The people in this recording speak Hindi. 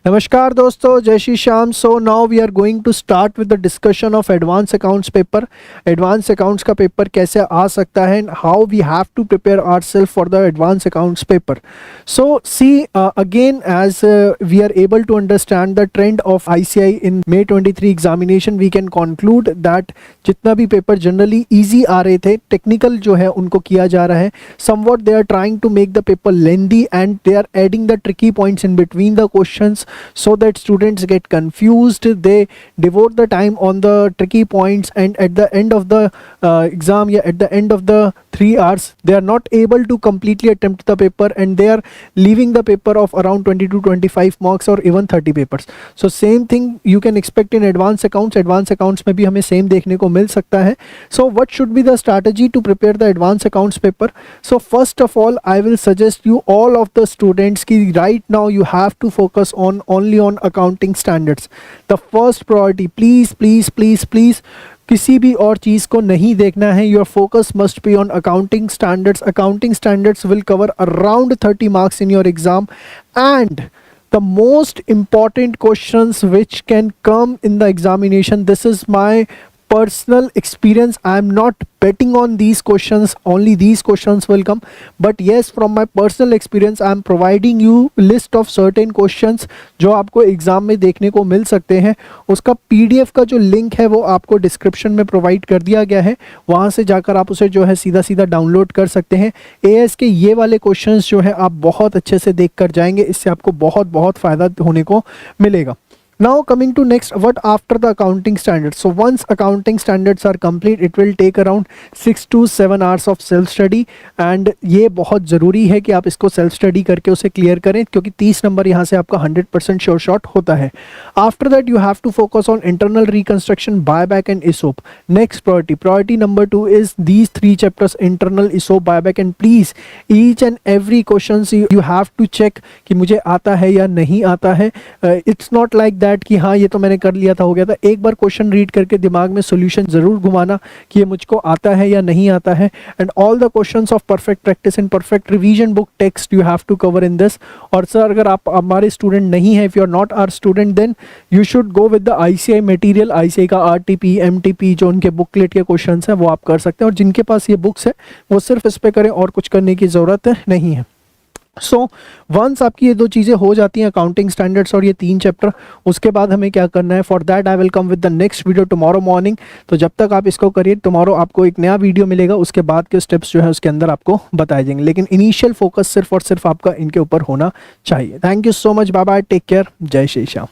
नमस्कार दोस्तों, जय Shri Shyam. So now we are going to start with the discussion of advance accounts paper. Advance accounts का पेपर कैसे आ सकता है and how we have to prepare ourselves for the advance accounts paper. So see again as we are able to understand the trend of ICAI in May 23 examination, we can conclude that जितना भी पेपर जनरली ईजी आ रहे थे, टेक्निकल जो है उनको किया जा रहा है। Somewhat they are trying to make the paper lengthy and they are adding the tricky points in between the questions so that students get confused. They devote the time on the tricky points and at the end of the exam, at the end of the 3 hours, they are not able to completely attempt the paper and they are leaving the paper of around 20 to 25 marks or even 30 papers. So same thing you can expect in advanced accounts. Advanced accounts में भी हमें same देखने को मिल सकता है. So what should be the strategy to prepare the advanced accounts paper? So first of all, I will suggest you all of the students कि right now you have to focus on only on accounting standards. The first priority, please किसी भी और चीज़ को नहीं देखना है. Your focus must be on accounting standards. Accounting standards will cover around 30 marks in your exam and the most important questions which can come in the examination. This is my personal experience. I am not betting on these questions, only these questions will come, but yes, from my personal experience I am providing you list of certain questions जो आपको एग्जाम में देखने को मिल सकते हैं. उसका PDF का जो लिंक है वो आपको डिस्क्रिप्शन में प्रोवाइड कर दिया गया है. वहाँ से जाकर आप उसे जो है सीधा डाउनलोड कर सकते हैं. AS के ये वाले क्वेश्चंस जो है आप बहुत अच्छे से देख कर जाएंगे. इससे आपको बहुत फ़ायदा होने को मिलेगा. Now coming to next, what after the accounting standards? So once accounting standards are complete, it will take around 6 to 7 hours of self study and ये बहुत ज़रूरी है कि आप इसको self study करके उसे क्लियर करें क्योंकि 30 नंबर यहाँ से आपका 100% श्योर शॉट होता है. After that you have to focus on internal reconstruction, buyback and ESOP. Next priority number 2 is these 3 chapters, internal, ESOP, buyback, and please each and every questions you have to check कि मुझे आता है या नहीं आता है. It's not like that कि हाँ ये तो मैंने कर लिया था, हो गया था. एक बार क्वेश्चन रीड करके दिमाग में सॉल्यूशन जरूर घुमाना कि ये मुझको आता है या नहीं आता है. And all the questions of perfect practice and perfect revision book text you have to cover in this. और सर अगर आप हमारे स्टूडेंट नहीं है, if you are not our student, then you should go with the ICAI material. ICAI का RTP, MTP जो उनके बुकलेट के क्वेश्चन है वो आप कर सकते हैं. और जिनके पास ये बुक्स है वो सिर्फ इस पे करें और कुछ करने की ज़रूरत नहीं है. सो वंस आपकी ये 2 चीज़ें हो जाती हैं, अकाउंटिंग स्टैंडर्ड्स और ये 3 चैप्टर, उसके बाद हमें क्या करना है? For that I will come with the next video tomorrow morning. तो जब तक आप इसको करिए, टुमारो आपको एक नया वीडियो मिलेगा, उसके बाद के स्टेप्स जो है उसके अंदर आपको बताए जाएंगे. लेकिन इनिशियल फोकस सिर्फ और सिर्फ आपका इनके ऊपर होना चाहिए. Thank you so much. Bye bye, take care, जय श्री श्याम.